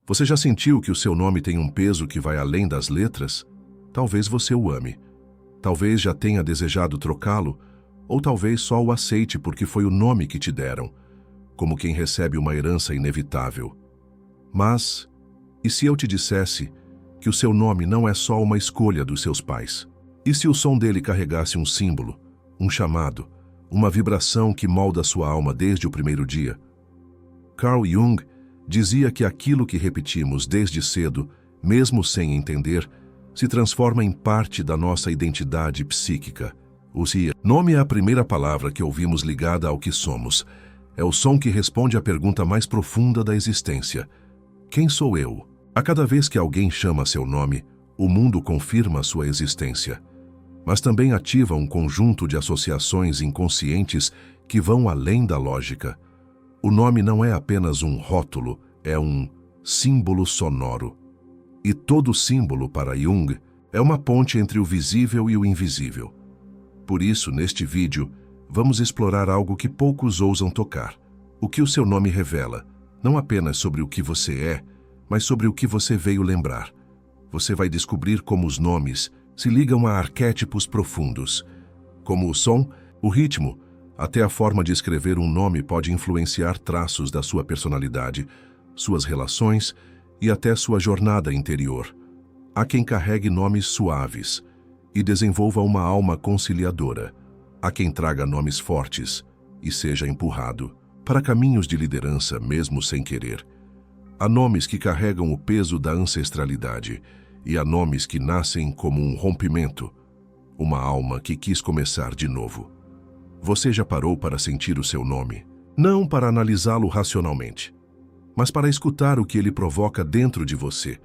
Você já sentiu que o seu nome tem um peso que vai além das letras? Talvez você o ame. Talvez já tenha desejado trocá-lo, ou talvez só o aceite porque foi o nome que te deram, como quem recebe uma herança inevitável. Mas, e se eu te dissesse que o seu nome não é só uma escolha dos seus pais? E se o som dele carregasse um símbolo, um chamado, uma vibração que molda sua alma desde o primeiro dia? Carl Jung dizia que aquilo que repetimos desde cedo, mesmo sem entender, se transforma em parte da nossa identidade psíquica. Nome é a primeira palavra que ouvimos ligada ao que somos. É o som que responde à pergunta mais profunda da existência. Quem sou eu? A cada vez que alguém chama seu nome, o mundo confirma sua existência, mas também ativa um conjunto de associações inconscientes que vão além da lógica. O nome não é apenas um rótulo, é um símbolo sonoro. E todo símbolo, para Jung, é uma ponte entre o visível e o invisível. Por isso, neste vídeo, vamos explorar algo que poucos ousam tocar. O que o seu nome revela, não apenas sobre o que você é, mas sobre o que você veio lembrar. Você vai descobrir como os nomes se ligam a arquétipos profundos. Como o som, o ritmo, até a forma de escrever um nome pode influenciar traços da sua personalidade, suas relações e até sua jornada interior. Há quem carregue nomes suaves e desenvolva uma alma conciliadora. Há quem traga nomes fortes e seja empurrado para caminhos de liderança mesmo sem querer. Há nomes que carregam o peso da ancestralidade e há nomes que nascem como um rompimento, uma alma que quis começar de novo. Você já parou para sentir o seu nome? Não para analisá-lo racionalmente, mas para escutar o que ele provoca dentro de você.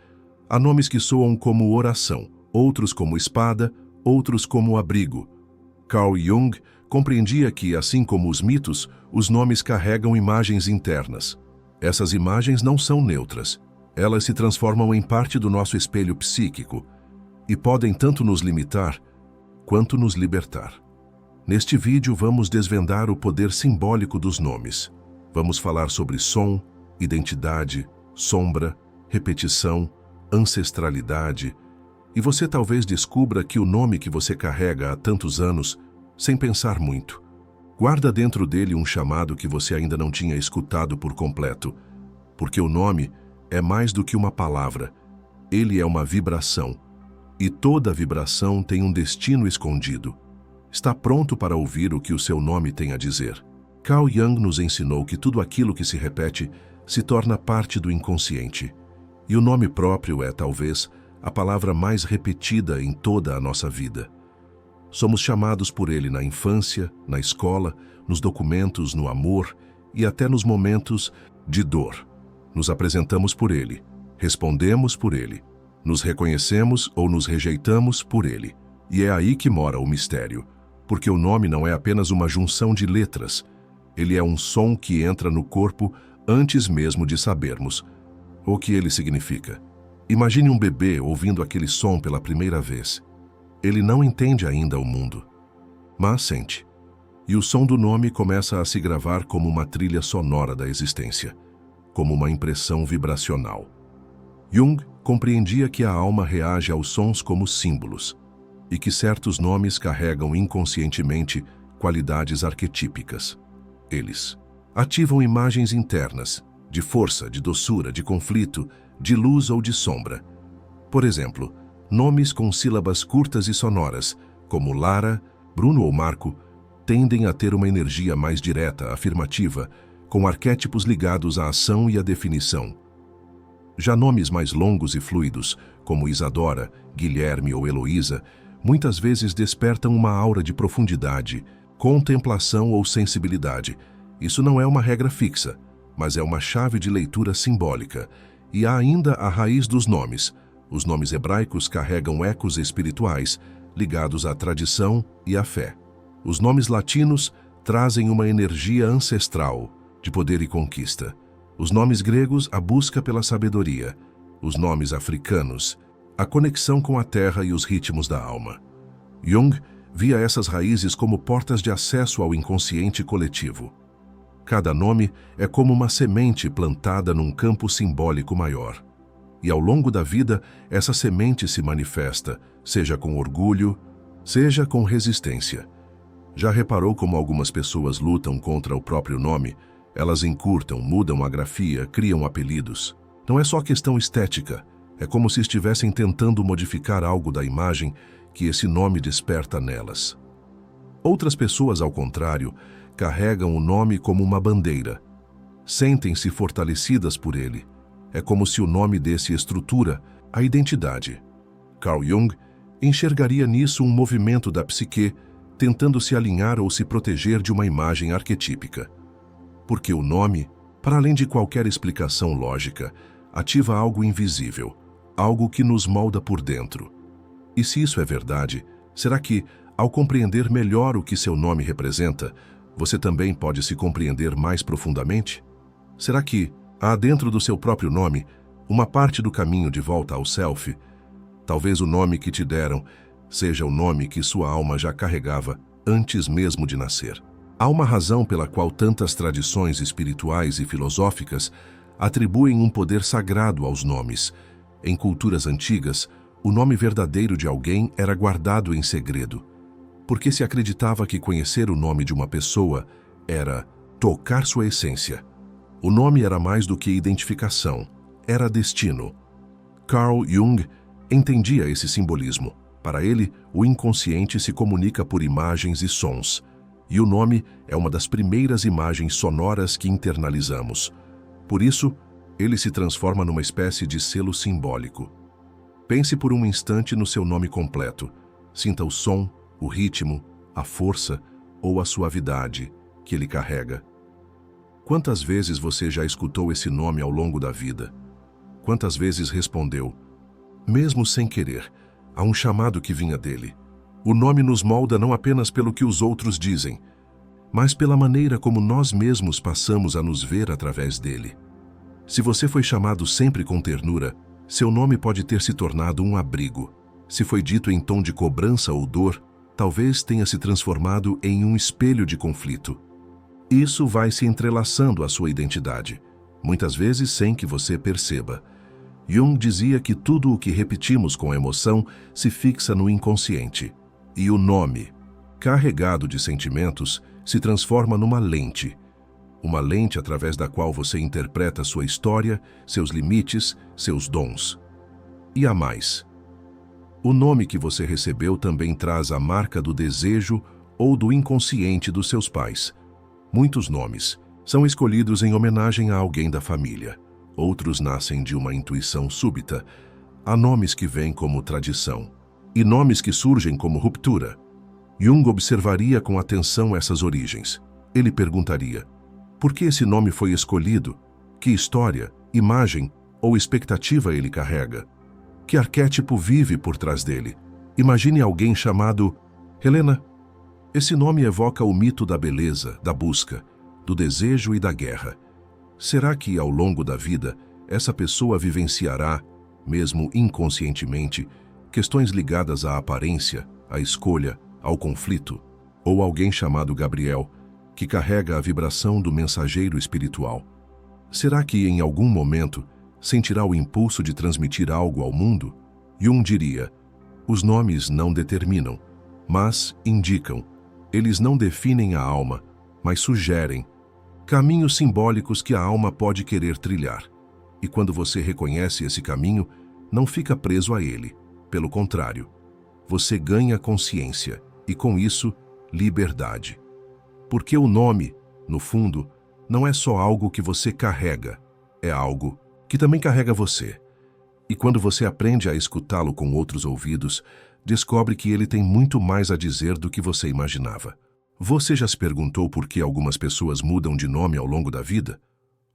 Há nomes que soam como oração, outros como espada, outros como abrigo. Carl Jung compreendia que, assim como os mitos, os nomes carregam imagens internas. Essas imagens não são neutras. Elas se transformam em parte do nosso espelho psíquico e podem tanto nos limitar quanto nos libertar. Neste vídeo vamos desvendar o poder simbólico dos nomes. Vamos falar sobre som, identidade, sombra, repetição, ancestralidade, e você talvez descubra que o nome que você carrega há tantos anos, sem pensar muito, guarda dentro dele um chamado que você ainda não tinha escutado por completo, porque o nome é mais do que uma palavra, ele é uma vibração, e toda vibração tem um destino escondido. Está pronto para ouvir o que o seu nome tem a dizer. Carl Jung nos ensinou que tudo aquilo que se repete se torna parte do inconsciente. E o nome próprio é, talvez, a palavra mais repetida em toda a nossa vida. Somos chamados por ele na infância, na escola, nos documentos, no amor e até nos momentos de dor. Nos apresentamos por ele, respondemos por ele, nos reconhecemos ou nos rejeitamos por ele. E é aí que mora o mistério. Porque o nome não é apenas uma junção de letras, ele é um som que entra no corpo antes mesmo de sabermos o que ele significa. Imagine um bebê ouvindo aquele som pela primeira vez. Ele não entende ainda o mundo, mas sente. E o som do nome começa a se gravar como uma trilha sonora da existência, como uma impressão vibracional. Jung compreendia que a alma reage aos sons como símbolos, e que certos nomes carregam inconscientemente qualidades arquetípicas. Eles ativam imagens internas, de força, de doçura, de conflito, de luz ou de sombra. Por exemplo, nomes com sílabas curtas e sonoras, como Lara, Bruno ou Marco, tendem a ter uma energia mais direta, afirmativa, com arquétipos ligados à ação e à definição. Já nomes mais longos e fluidos, como Isadora, Guilherme ou Heloísa, muitas vezes despertam uma aura de profundidade, contemplação ou sensibilidade. Isso não é uma regra fixa, mas é uma chave de leitura simbólica. E há ainda a raiz dos nomes. Os nomes hebraicos carregam ecos espirituais, ligados à tradição e à fé. Os nomes latinos trazem uma energia ancestral, de poder e conquista. Os nomes gregos, a busca pela sabedoria. Os nomes africanos, a conexão com a terra e os ritmos da alma. Jung via essas raízes como portas de acesso ao inconsciente coletivo. Cada nome é como uma semente plantada num campo simbólico maior. E ao longo da vida, essa semente se manifesta, seja com orgulho, seja com resistência. Já reparou como algumas pessoas lutam contra o próprio nome? Elas encurtam, mudam a grafia, criam apelidos. Não é só questão estética, é como se estivessem tentando modificar algo da imagem que esse nome desperta nelas. Outras pessoas, ao contrário, carregam o nome como uma bandeira. Sentem-se fortalecidas por ele. É como se o nome desse estrutura a identidade. Carl Jung enxergaria nisso um movimento da psique tentando se alinhar ou se proteger de uma imagem arquetípica. Porque o nome, para além de qualquer explicação lógica, ativa algo invisível, algo que nos molda por dentro. E se isso é verdade, será que, ao compreender melhor o que seu nome representa, você também pode se compreender mais profundamente? Será que há dentro do seu próprio nome uma parte do caminho de volta ao self? Talvez o nome que te deram seja o nome que sua alma já carregava antes mesmo de nascer. Há uma razão pela qual tantas tradições espirituais e filosóficas atribuem um poder sagrado aos nomes. Em culturas antigas, o nome verdadeiro de alguém era guardado em segredo, porque se acreditava que conhecer o nome de uma pessoa era tocar sua essência. O nome era mais do que identificação, era destino. Carl Jung entendia esse simbolismo. Para ele, o inconsciente se comunica por imagens e sons, e o nome é uma das primeiras imagens sonoras que internalizamos. Por isso, ele se transforma numa espécie de selo simbólico. Pense por um instante no seu nome completo. Sinta o som, o ritmo, a força ou a suavidade que ele carrega. Quantas vezes você já escutou esse nome ao longo da vida? Quantas vezes respondeu, mesmo sem querer, a um chamado que vinha dele? O nome nos molda não apenas pelo que os outros dizem, mas pela maneira como nós mesmos passamos a nos ver através dele. Se você foi chamado sempre com ternura, seu nome pode ter se tornado um abrigo. Se foi dito em tom de cobrança ou dor, talvez tenha se transformado em um espelho de conflito. Isso vai se entrelaçando à sua identidade, muitas vezes sem que você perceba. Jung dizia que tudo o que repetimos com emoção se fixa no inconsciente. E o nome, carregado de sentimentos, se transforma numa lente. Uma lente através da qual você interpreta sua história, seus limites, seus dons. E há mais. O nome que você recebeu também traz a marca do desejo ou do inconsciente dos seus pais. Muitos nomes são escolhidos em homenagem a alguém da família. Outros nascem de uma intuição súbita. Há nomes que vêm como tradição e nomes que surgem como ruptura. Jung observaria com atenção essas origens. Ele perguntaria, por que esse nome foi escolhido? Que história, imagem ou expectativa ele carrega? Que arquétipo vive por trás dele? Imagine alguém chamado Helena. Esse nome evoca o mito da beleza, da busca, do desejo e da guerra. Será que, ao longo da vida, essa pessoa vivenciará, mesmo inconscientemente, questões ligadas à aparência, à escolha, ao conflito? Ou alguém chamado Gabriel, que carrega a vibração do mensageiro espiritual? Será que, em algum momento, sentirá o impulso de transmitir algo ao mundo? Jung diria, os nomes não determinam, mas indicam. Eles não definem a alma, mas sugerem caminhos simbólicos que a alma pode querer trilhar. E quando você reconhece esse caminho, não fica preso a ele. Pelo contrário, você ganha consciência e, com isso, liberdade. Porque o nome, no fundo, não é só algo que você carrega, é algo que também carrega você. E quando você aprende a escutá-lo com outros ouvidos, descobre que ele tem muito mais a dizer do que você imaginava. Você já se perguntou por que algumas pessoas mudam de nome ao longo da vida?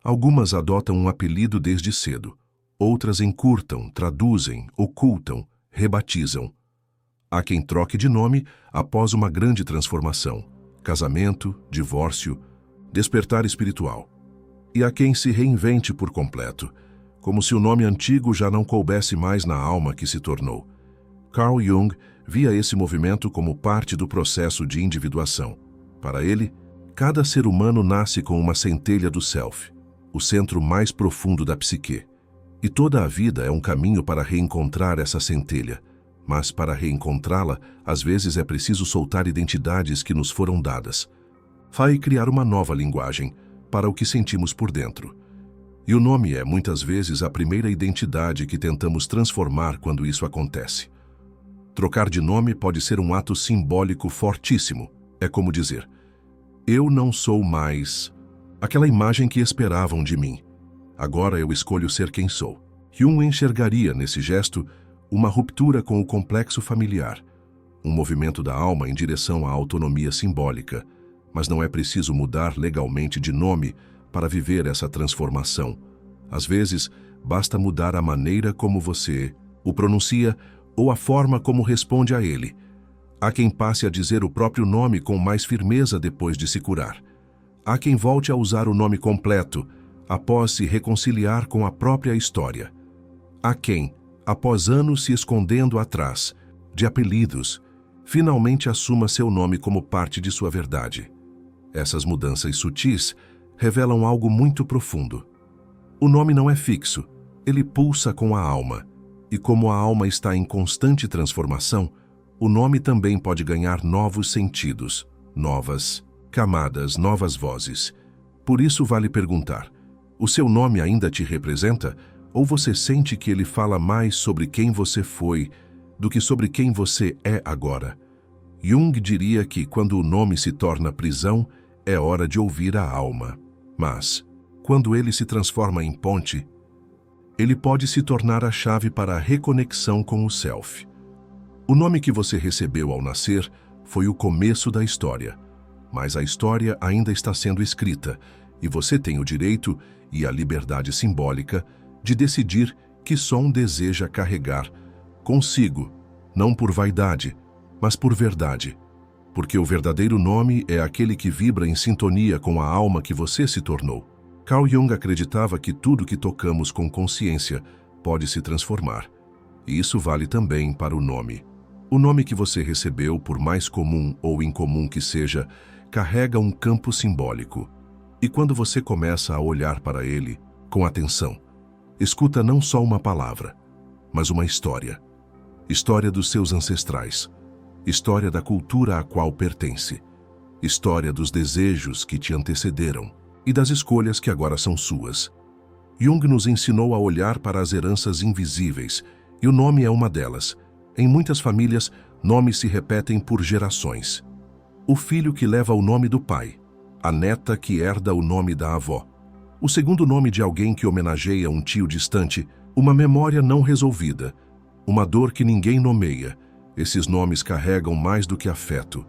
Algumas adotam um apelido desde cedo. Outras encurtam, traduzem, ocultam, rebatizam. Há quem troque de nome após uma grande transformação, casamento, divórcio, despertar espiritual. E há quem se reinvente por completo, como se o nome antigo já não coubesse mais na alma que se tornou. Carl Jung via esse movimento como parte do processo de individuação. Para ele, cada ser humano nasce com uma centelha do self, o centro mais profundo da psique. E toda a vida é um caminho para reencontrar essa centelha. Mas para reencontrá-la, às vezes é preciso soltar identidades que nos foram dadas. Vai criar uma nova linguagem para o que sentimos por dentro. E o nome é, muitas vezes, a primeira identidade que tentamos transformar quando isso acontece. Trocar de nome pode ser um ato simbólico fortíssimo. É como dizer, eu não sou mais aquela imagem que esperavam de mim. Agora eu escolho ser quem sou. Jung enxergaria nesse gesto uma ruptura com o complexo familiar, um movimento da alma em direção à autonomia simbólica, mas não é preciso mudar legalmente de nome para viver essa transformação. Às vezes, basta mudar a maneira como você o pronuncia ou a forma como responde a ele. Há quem passe a dizer o próprio nome com mais firmeza depois de se curar. Há quem volte a usar o nome completo após se reconciliar com a própria história. Há quem, após anos se escondendo atrás de apelidos, finalmente assuma seu nome como parte de sua verdade. Essas mudanças sutis revelam algo muito profundo. O nome não é fixo, ele pulsa com a alma. E como a alma está em constante transformação, o nome também pode ganhar novos sentidos, novas camadas, novas vozes. Por isso vale perguntar, o seu nome ainda te representa? Ou você sente que ele fala mais sobre quem você foi do que sobre quem você é agora? Jung diria que quando o nome se torna prisão, é hora de ouvir a alma. Mas, quando ele se transforma em ponte, ele pode se tornar a chave para a reconexão com o self. O nome que você recebeu ao nascer foi o começo da história, mas a história ainda está sendo escrita e você tem o direito e a liberdade simbólica de decidir que som deseja carregar consigo, não por vaidade, mas por verdade. Porque o verdadeiro nome é aquele que vibra em sintonia com a alma que você se tornou. Carl Jung acreditava que tudo que tocamos com consciência pode se transformar. E isso vale também para o nome. O nome que você recebeu, por mais comum ou incomum que seja, carrega um campo simbólico. E quando você começa a olhar para ele com atenção, escuta não só uma palavra, mas uma história. História dos seus ancestrais. História da cultura a qual pertence. História dos desejos que te antecederam e das escolhas que agora são suas. Jung nos ensinou a olhar para as heranças invisíveis, e o nome é uma delas. Em muitas famílias, nomes se repetem por gerações. O filho que leva o nome do pai, a neta que herda o nome da avó, o segundo nome de alguém que homenageia um tio distante, uma memória não resolvida, uma dor que ninguém nomeia. Esses nomes carregam mais do que afeto,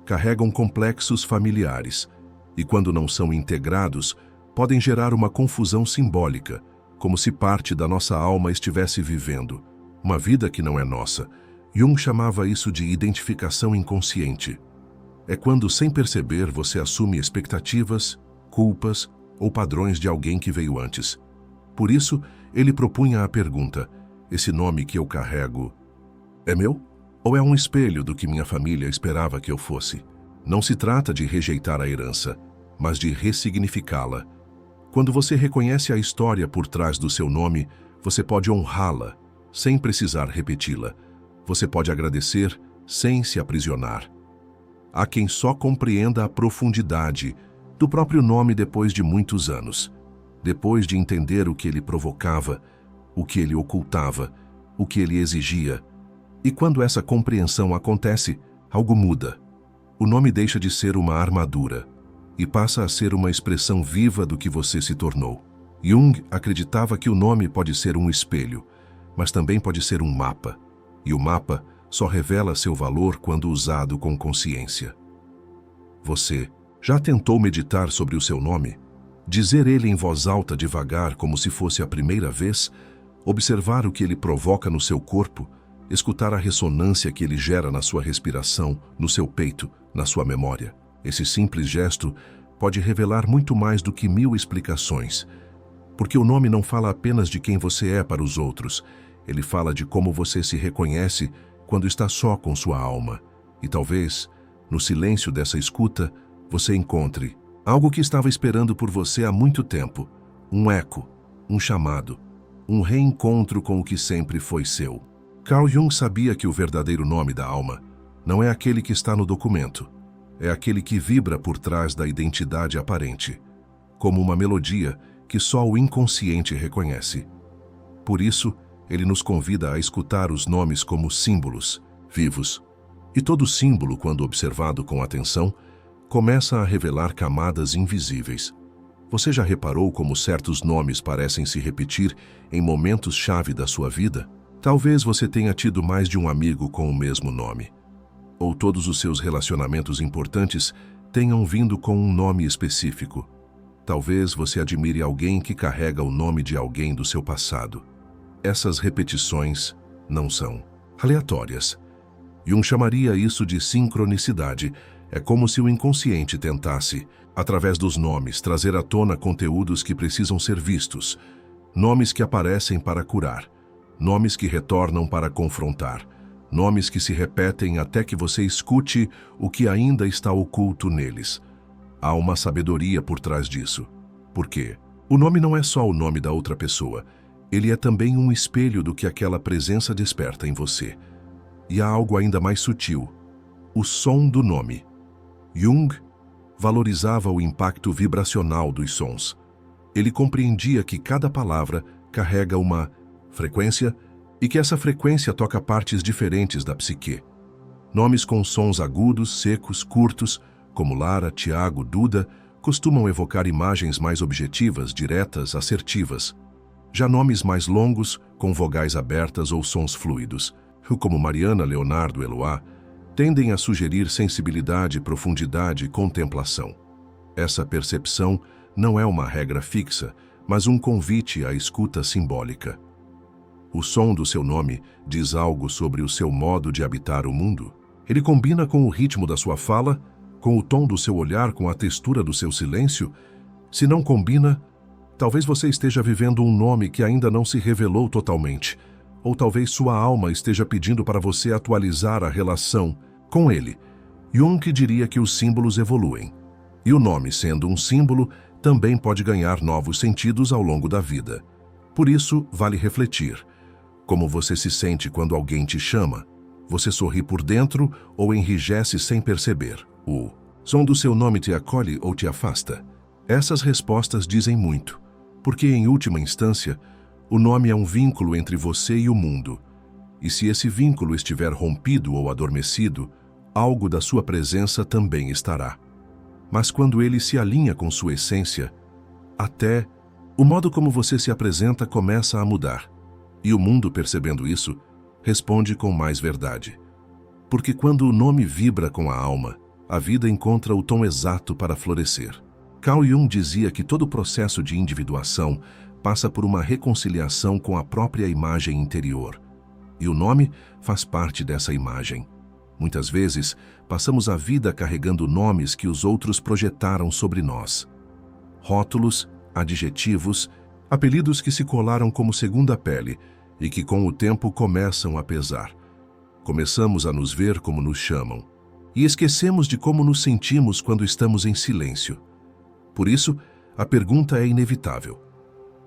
carregam complexos familiares, e quando não são integrados, podem gerar uma confusão simbólica, como se parte da nossa alma estivesse vivendo uma vida que não é nossa. Jung chamava isso de identificação inconsciente. É quando, sem perceber, você assume expectativas, culpas ou padrões de alguém que veio antes. Por isso, ele propunha a pergunta, esse nome que eu carrego é meu? Ou é um espelho do que minha família esperava que eu fosse? Não se trata de rejeitar a herança, mas de ressignificá-la. Quando você reconhece a história por trás do seu nome, você pode honrá-la, sem precisar repeti-la. Você pode agradecer, sem se aprisionar. Há quem só compreenda a profundidade do próprio nome depois de muitos anos, depois de entender o que ele provocava, o que ele ocultava, o que ele exigia. E quando essa compreensão acontece, algo muda. O nome deixa de ser uma armadura e passa a ser uma expressão viva do que você se tornou. Jung acreditava que o nome pode ser um espelho, mas também pode ser um mapa. E o mapa só revela seu valor quando usado com consciência. Você já tentou meditar sobre o seu nome? Dizer ele em voz alta devagar como se fosse a primeira vez? Observar o que ele provoca no seu corpo? Escutar a ressonância que ele gera na sua respiração, no seu peito, na sua memória? Esse simples gesto pode revelar muito mais do que 1000 explicações. Porque o nome não fala apenas de quem você é para os outros. Ele fala de como você se reconhece quando está só com sua alma. E talvez, no silêncio dessa escuta, você encontre algo que estava esperando por você há muito tempo. Um eco, um chamado, um reencontro com o que sempre foi seu. Carl Jung sabia que o verdadeiro nome da alma não é aquele que está no documento, é aquele que vibra por trás da identidade aparente, como uma melodia que só o inconsciente reconhece. Por isso, ele nos convida a escutar os nomes como símbolos, vivos. E todo símbolo, quando observado com atenção, começa a revelar camadas invisíveis. Você já reparou como certos nomes parecem se repetir em momentos-chave da sua vida? Talvez você tenha tido mais de um amigo com o mesmo nome. Ou todos os seus relacionamentos importantes tenham vindo com um nome específico. Talvez você admire alguém que carrega o nome de alguém do seu passado. Essas repetições não são aleatórias. Jung chamaria isso de sincronicidade. É como se o inconsciente tentasse, através dos nomes, trazer à tona conteúdos que precisam ser vistos. Nomes que aparecem para curar. Nomes que retornam para confrontar. Nomes que se repetem até que você escute o que ainda está oculto neles. Há uma sabedoria por trás disso. Por quê? O nome não é só o nome da outra pessoa. Ele é também um espelho do que aquela presença desperta em você. E há algo ainda mais sutil. O som do nome. Jung valorizava o impacto vibracional dos sons. Ele compreendia que cada palavra carrega uma frequência e que essa frequência toca partes diferentes da psique. Nomes com sons agudos, secos, curtos, como Lara, Tiago, Duda, costumam evocar imagens mais objetivas, diretas, assertivas. Já nomes mais longos, com vogais abertas ou sons fluidos, como Mariana, Leonardo, Eloá, tendem a sugerir sensibilidade, profundidade e contemplação. Essa percepção não é uma regra fixa, mas um convite à escuta simbólica. O som do seu nome diz algo sobre o seu modo de habitar o mundo. Ele combina com o ritmo da sua fala, com o tom do seu olhar, com a textura do seu silêncio. Se não combina, talvez você esteja vivendo um nome que ainda não se revelou totalmente, ou talvez sua alma esteja pedindo para você atualizar a relação com ele. Jung diria que os símbolos evoluem, e o nome, sendo um símbolo, também pode ganhar novos sentidos ao longo da vida. Por isso, vale refletir. Como você se sente quando alguém te chama? Você sorri por dentro ou enrijece sem perceber? O som do seu nome te acolhe ou te afasta? Essas respostas dizem muito, porque, em última instância, o nome é um vínculo entre você e o mundo. E se esse vínculo estiver rompido ou adormecido, algo da sua presença também estará. Mas quando ele se alinha com sua essência, até o modo como você se apresenta começa a mudar. E o mundo, percebendo isso, responde com mais verdade. Porque quando o nome vibra com a alma, a vida encontra o tom exato para florescer. Carl Jung dizia que todo processo de individuação passa por uma reconciliação com a própria imagem interior. E o nome faz parte dessa imagem. Muitas vezes, passamos a vida carregando nomes que os outros projetaram sobre nós. Rótulos, adjetivos, apelidos que se colaram como segunda pele e que com o tempo começam a pesar. Começamos a nos ver como nos chamam e esquecemos de como nos sentimos quando estamos em silêncio. Por isso, a pergunta é inevitável.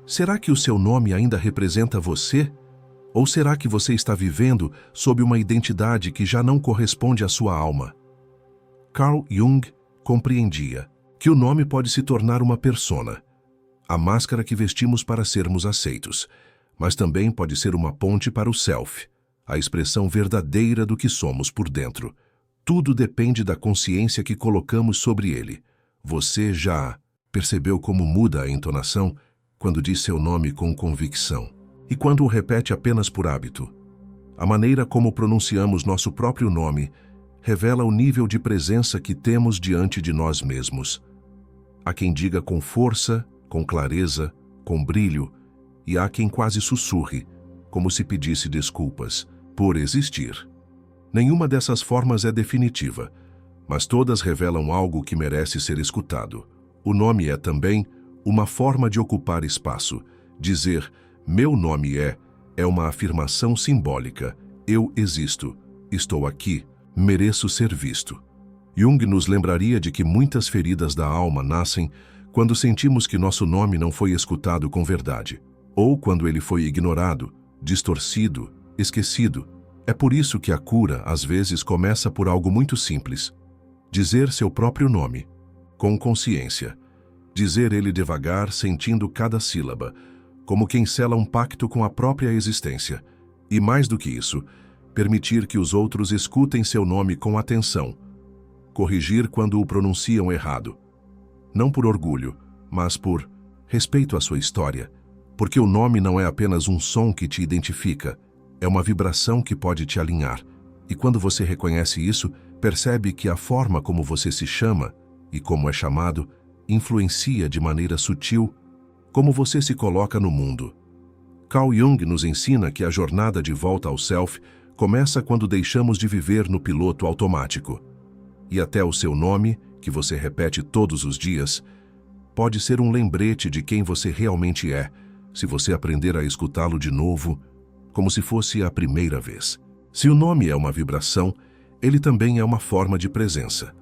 Será que o seu nome ainda representa você? Ou será que você está vivendo sob uma identidade que já não corresponde à sua alma? Carl Jung compreendia que o nome pode se tornar uma persona, a máscara que vestimos para sermos aceitos, mas também pode ser uma ponte para o self, a expressão verdadeira do que somos por dentro. Tudo depende da consciência que colocamos sobre ele. Você já percebeu como muda a entonação quando diz seu nome com convicção e quando o repete apenas por hábito? A maneira como pronunciamos nosso próprio nome revela o nível de presença que temos diante de nós mesmos. Há quem diga com força, com clareza, com brilho, e há quem quase sussurre, como se pedisse desculpas por existir. Nenhuma dessas formas é definitiva, mas todas revelam algo que merece ser escutado. O nome é também uma forma de ocupar espaço. Dizer, meu nome é uma afirmação simbólica. Eu existo, estou aqui, mereço ser visto. Jung nos lembraria de que muitas feridas da alma nascem quando sentimos que nosso nome não foi escutado com verdade. ou quando ele foi ignorado, distorcido, esquecido. É por isso que a cura, às vezes, começa por algo muito simples. Dizer seu próprio nome, com consciência. Dizer ele devagar, sentindo cada sílaba, como quem sela um pacto com a própria existência. E mais do que isso, permitir que os outros escutem seu nome com atenção. Corrigir quando o pronunciam errado. Não por orgulho, mas por respeito à sua história. Porque o nome não é apenas um som que te identifica, é uma vibração que pode te alinhar. E quando você reconhece isso, percebe que a forma como você se chama e como é chamado influencia de maneira sutil como você se coloca no mundo. Carl Jung nos ensina que a jornada de volta ao self começa quando deixamos de viver no piloto automático. E até o seu nome, que você repete todos os dias, pode ser um lembrete de quem você realmente é, se você aprender a escutá-lo de novo, como se fosse a primeira vez. Se o nome é uma vibração, ele também é uma forma de presença.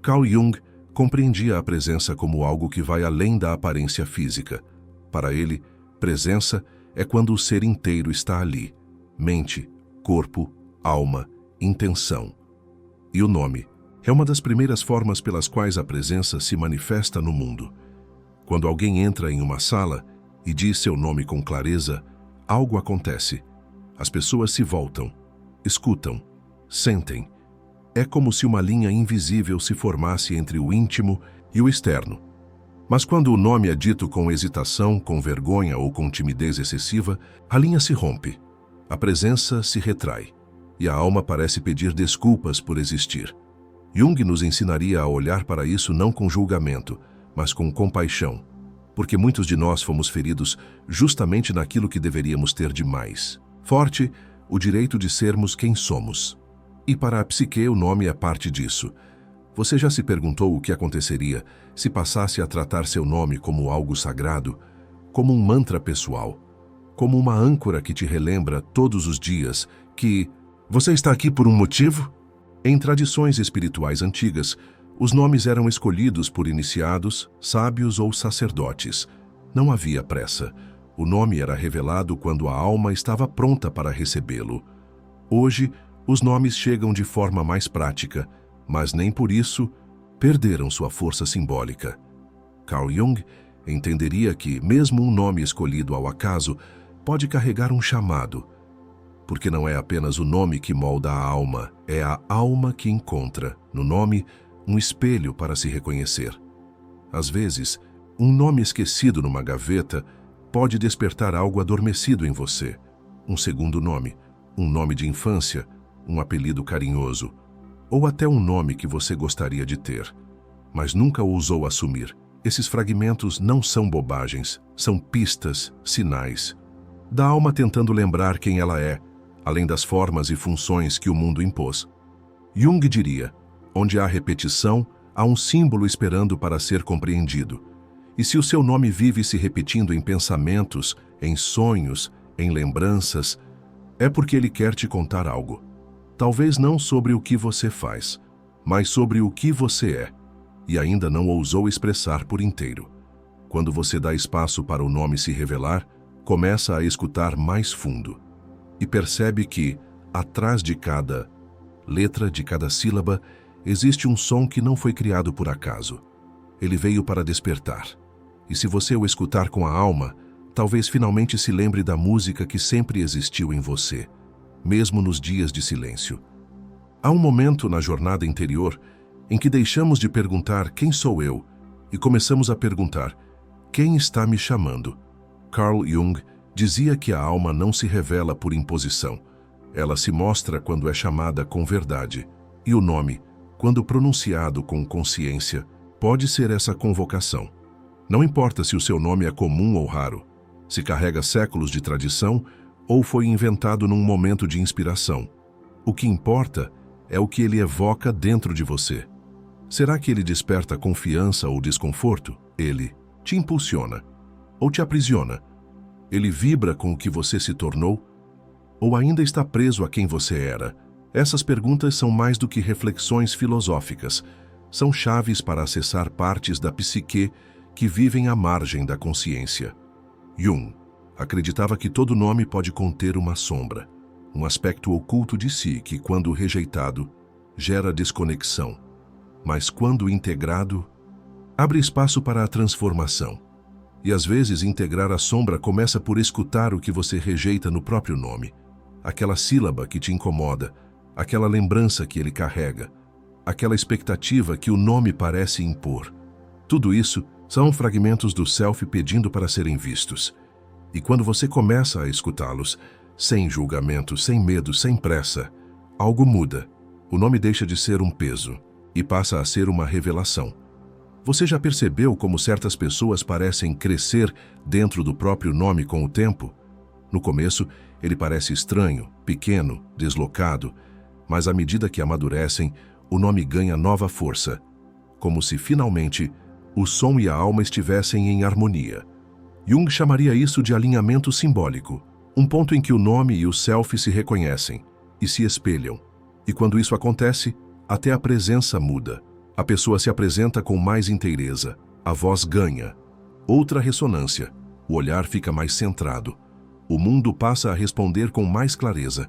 Carl Jung compreendia a presença como algo que vai além da aparência física. Para ele, presença é quando o ser inteiro está ali. Mente, corpo, alma, intenção. E o nome é uma das primeiras formas pelas quais a presença se manifesta no mundo. Quando alguém entra em uma sala e diz seu nome com clareza, algo acontece. As pessoas se voltam, escutam, sentem. É como se uma linha invisível se formasse entre o íntimo e o externo. Mas quando o nome é dito com hesitação, com vergonha ou com timidez excessiva, a linha se rompe, a presença se retrai e a alma parece pedir desculpas por existir. Jung nos ensinaria a olhar para isso não com julgamento, mas com compaixão, porque muitos de nós fomos feridos justamente naquilo que deveríamos ter de mais forte, o direito de sermos quem somos. E para a psique o nome é parte disso. Você já se perguntou o que aconteceria se passasse a tratar seu nome como algo sagrado, como um mantra pessoal, como uma âncora que te relembra todos os dias que você está aqui por um motivo? Em tradições espirituais antigas, os nomes eram escolhidos por iniciados, sábios ou sacerdotes. Não havia pressa. O nome era revelado quando a alma estava pronta para recebê-lo. Hoje, os nomes chegam de forma mais prática, mas nem por isso perderam sua força simbólica. Carl Jung entenderia que, mesmo um nome escolhido ao acaso, pode carregar um chamado, porque não é apenas o nome que molda a alma, é a alma que encontra, no nome, um espelho para se reconhecer. Às vezes, um nome esquecido numa gaveta pode despertar algo adormecido em você. Um segundo nome, um nome de infância, um apelido carinhoso, ou até um nome que você gostaria de ter, mas nunca ousou assumir. Esses fragmentos não são bobagens, são pistas, sinais, da alma tentando lembrar quem ela é, além das formas e funções que o mundo impôs. Jung diria, onde há repetição, há um símbolo esperando para ser compreendido. E se o seu nome vive se repetindo em pensamentos, em sonhos, em lembranças, é porque ele quer te contar algo. Talvez não sobre o que você faz, mas sobre o que você é, e ainda não ousou expressar por inteiro. Quando você dá espaço para o nome se revelar, começa a escutar mais fundo e percebe que, atrás de cada letra, de cada sílaba, existe um som que não foi criado por acaso. Ele veio para despertar. E se você o escutar com a alma, talvez finalmente se lembre da música que sempre existiu em você, mesmo nos dias de silêncio. Há um momento na jornada interior em que deixamos de perguntar quem sou eu e começamos a perguntar quem está me chamando. Carl Jung dizia que a alma não se revela por imposição. Ela se mostra quando é chamada com verdade. E o nome, quando pronunciado com consciência, pode ser essa convocação. Não importa se o seu nome é comum ou raro, se carrega séculos de tradição ou foi inventado num momento de inspiração. O que importa é o que ele evoca dentro de você. Será que ele desperta confiança ou desconforto? Ele te impulsiona ou te aprisiona? Ele vibra com o que você se tornou? Ou ainda está preso a quem você era? Essas perguntas são mais do que reflexões filosóficas. São chaves para acessar partes da psique que vivem à margem da consciência. Jung Acreditava que todo nome pode conter uma sombra, um aspecto oculto de si que, quando rejeitado, gera desconexão, mas quando integrado, abre espaço para a transformação. E às vezes integrar a sombra começa por escutar o que você rejeita no próprio nome, aquela sílaba que te incomoda, aquela lembrança que ele carrega, aquela expectativa que o nome parece impor. Tudo isso são fragmentos do self pedindo para serem vistos. E quando você começa a escutá-los, sem julgamento, sem medo, sem pressa, algo muda. O nome deixa de ser um peso e passa a ser uma revelação. Você já percebeu como certas pessoas parecem crescer dentro do próprio nome com o tempo? No começo, ele parece estranho, pequeno, deslocado, mas à medida que amadurecem, o nome ganha nova força, como se finalmente o som e a alma estivessem em harmonia. Jung chamaria isso de alinhamento simbólico, um ponto em que o nome e o self se reconhecem e se espelham. E quando isso acontece, até a presença muda. A pessoa se apresenta com mais inteireza, a voz ganha outra ressonância, o olhar fica mais centrado. O mundo passa a responder com mais clareza,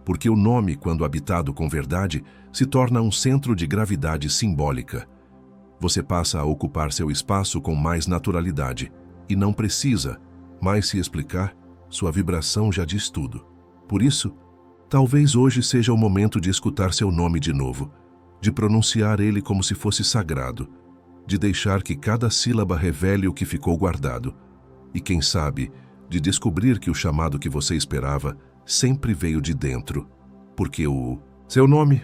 porque o nome, quando habitado com verdade, se torna um centro de gravidade simbólica. Você passa a ocupar seu espaço com mais naturalidade e não precisa mais se explicar, sua vibração já diz tudo. Por isso, talvez hoje seja o momento de escutar seu nome de novo, de pronunciar ele como se fosse sagrado, de deixar que cada sílaba revele o que ficou guardado, e quem sabe, de descobrir que o chamado que você esperava sempre veio de dentro, porque o seu nome,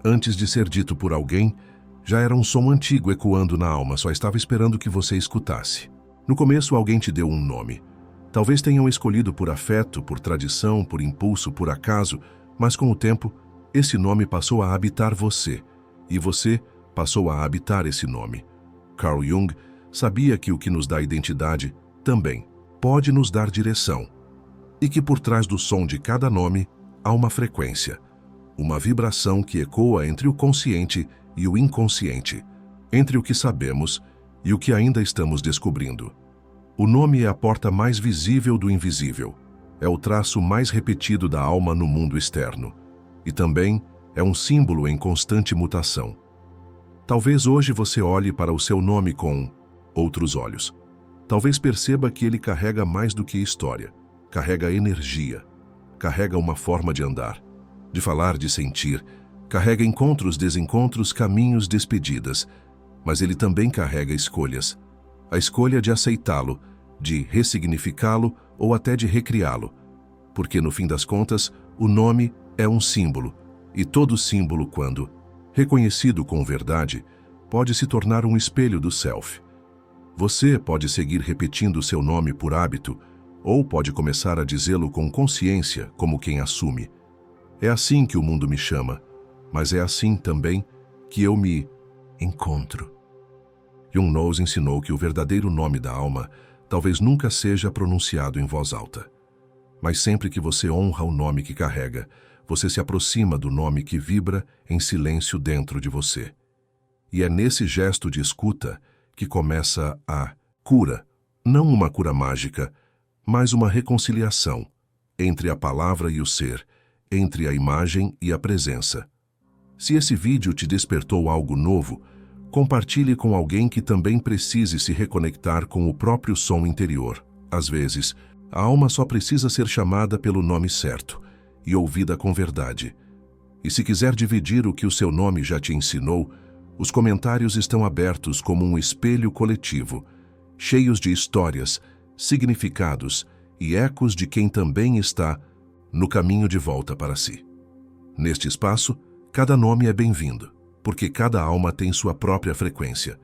antes de ser dito por alguém, já era um som antigo ecoando na alma, só estava esperando que você escutasse. No começo, alguém te deu um nome. Talvez tenham escolhido por afeto, por tradição, por impulso, por acaso, mas com o tempo, esse nome passou a habitar você, e você passou a habitar esse nome. Carl Jung sabia que o que nos dá identidade também pode nos dar direção, e que por trás do som de cada nome há uma frequência, uma vibração que ecoa entre o consciente e o inconsciente, entre o que sabemos e o que ainda estamos descobrindo. O nome é a porta mais visível do invisível, é o traço mais repetido da alma no mundo externo, e também é um símbolo em constante mutação. Talvez hoje você olhe para o seu nome com outros olhos. Talvez perceba que ele carrega mais do que história, carrega energia, carrega uma forma de andar, de falar, de sentir, carrega encontros, desencontros, caminhos, despedidas, mas ele também carrega escolhas. A escolha de aceitá-lo, de ressignificá-lo ou até de recriá-lo, porque no fim das contas, o nome é um símbolo, e todo símbolo, quando reconhecido com verdade, pode se tornar um espelho do self. Você pode seguir repetindo seu nome por hábito, ou pode começar a dizê-lo com consciência, como quem assume. É assim que o mundo me chama, mas é assim também que eu me encontro. Jung nos ensinou que o verdadeiro nome da alma talvez nunca seja pronunciado em voz alta. Mas sempre que você honra o nome que carrega, você se aproxima do nome que vibra em silêncio dentro de você. E é nesse gesto de escuta que começa a cura, não uma cura mágica, mas uma reconciliação entre a palavra e o ser, entre a imagem e a presença. Se esse vídeo te despertou algo novo, compartilhe com alguém que também precise se reconectar com o próprio som interior. Às vezes, a alma só precisa ser chamada pelo nome certo e ouvida com verdade. E se quiser dividir o que o seu nome já te ensinou, os comentários estão abertos como um espelho coletivo, cheios de histórias, significados e ecos de quem também está no caminho de volta para si. Neste espaço, cada nome é bem-vindo, porque cada alma tem sua própria frequência,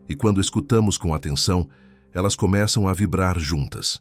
e quando escutamos com atenção, elas começam a vibrar juntas.